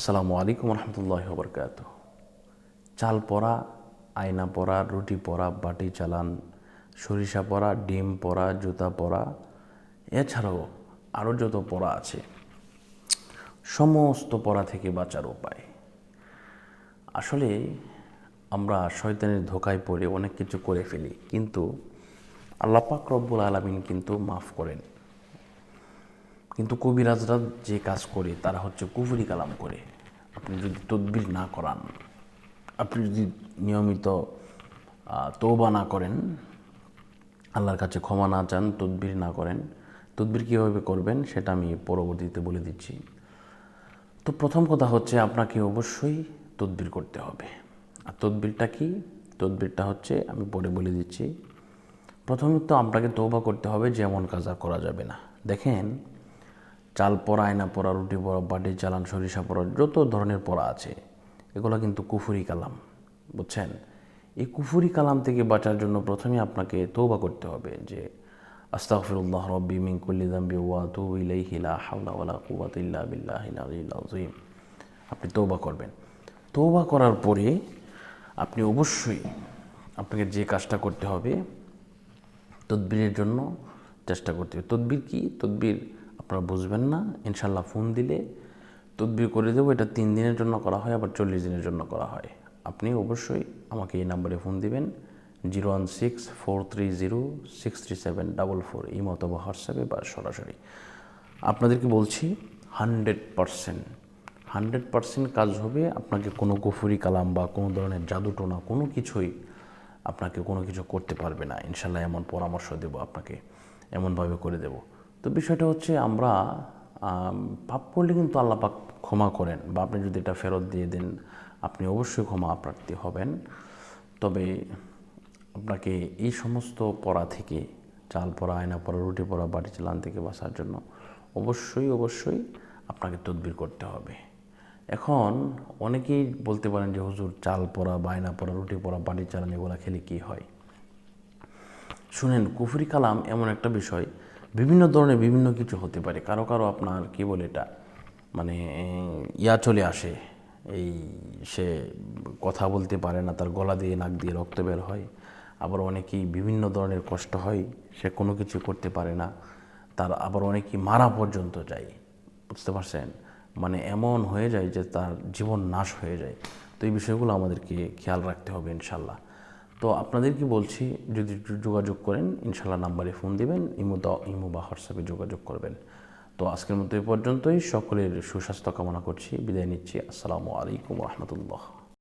আসসালামু আলাইকুম রহমতুল্লাহি ওয়া বারাকাতুহু। চাল পরা, আয়না পরা, রুটি পরা, বাটি চালান, সরিষা পরা, ডিম পরা, জুতা পরা, এছাড়াও আরও যত পরা আছে, সমস্ত পরা থেকে বাঁচার উপায়। আসলে আমরা শয়তানের ধোকায় পড়ে অনেক কিছু করে ফেলি, কিন্তু আল্লাহ পাক রব্বুল আলামিন কিন্তু মাফ করেন। কিন্তু কবিরাজরা যে কাজ করে তারা হচ্ছে কুফরি কালাম করে। আপনি যদি তদবির না করান, আপনি যদি নিয়মিত তওবা না করেন, আল্লাহর কাছে ক্ষমা না চান, তদবির না করেন, তদবির কীভাবে করবেন সেটা আমি পরবর্তীতে বলে দিচ্ছি। তো প্রথম কথা হচ্ছে আপনাকে অবশ্যই তদবির করতে হবে। আর তদবিরটা কি? তদবিরটা হচ্ছে আমি পরে বলে দিচ্ছি। প্রথমত আপনাকে তওবা করতে হবে যে এমন কাজ আর করা যাবে না। দেখেন, চাল পরা, আয়না পরা, রুটি পরা, বাটি চালান, সরিষা পরা, যত ধরনের পরা আছে এগুলো কিন্তু কুফরি কালাম, বুঝছেন? এই কুফরি কালাম থেকে বাঁচার জন্য প্রথমে আপনাকে তওবা করতে হবে যে আস্তাগফিরুল্লাহ রাব্বি মিন কুল্লি যামবি ওয়া আতুবু ইলাইহি লা হাওলা ওয়ালা কুওয়াতা ইল্লা বিল্লাহিল আলিয়্যিল আযীম। আপনি তওবা করবেন। তওবা করার পরে আপনি অবশ্যই আপনাকে যে কাজটা করতে হবে, তদবিরের জন্য চেষ্টা করতে হবে। তদবির কি? তদবির আপনারা বুঝবেন না, ইনশাল্লাহ ফোন দিলে তদবির করে দেবো। এটা 3 দিনের জন্য করা হয়, আবার 40 দিনের জন্য করা হয়। আপনি অবশ্যই আমাকে এই নাম্বারে ফোন দিবেন, 016-430-63744, ইমো অথবা হোয়াটসঅ্যাপে বা সরাসরি। আপনাদেরকে বলছি 100% কাজ হবে। আপনাকে কোনো কুফরি কালাম বা কোনো ধরনের জাদুটোনা কোনো কিছুই আপনাকে কোনো কিছু করতে পারবে না। ইনশাল্লাহ এমন পরামর্শ দেব আপনাকে, এমনভাবে করে দেব। তো বিষয়টা হচ্ছে, আমরা পাপ করলে কিন্তু আল্লাহ পাক ক্ষমা করেন, বা আপনি যদি এটা ফেরত দিয়ে দেন আপনি অবশ্যই ক্ষমা প্রার্থী হবেন। তবে আপনাকে এই সমস্ত পড়া থেকে, চাল পড়া, আয়না পড়া, রুটি পড়া, বাটি চালান থেকে বাঁচার জন্য অবশ্যই আপনাকে তদবির করতে হবে। এখন অনেকেই বলতে পারেন যে হুজুর, চাল পড়া, বায়না পড়া, রুটি পড়া, বাটি চালান এগুলো খেলে কী হয়? শুনেন, কুফরি কালাম এমন একটা বিষয়, বিভিন্ন ধরনের বিভিন্ন কিছু হতে পারে। কারো আপনার কি বলে এটা, মানে চলে আসে, এই সে কথা বলতে পারে না, তার গলা দিয়ে নাক দিয়ে রক্ত বের হয়। আবার অনেকেই বিভিন্ন ধরনের কষ্ট হয়, সে কোনো কিছু করতে পারে না। তার আবার অনেকেই মারা পর্যন্ত যায়, বুঝতে পারছেন? মানে এমন হয়ে যায় যে তার জীবন নাশ হয়ে যায়। তো এই বিষয়গুলো আমাদেরকে খেয়াল রাখতে হবে ইনশাল্লাহ। তো আপনাদেরকে বলছি, যদি যোগাযোগ করেন ইনশাল্লাহ নাম্বারে ফোন দিবেন, ইমো বা হোয়াটসঅ্যাপে যোগাযোগ করবেন। তো আজকের মতো এই পর্যন্তই। সকলের সুস্বাস্থ্য কামনা করছি, বিদায় নিচ্ছি। আসসালামু আলাইকুম রহমতুল্লাহ।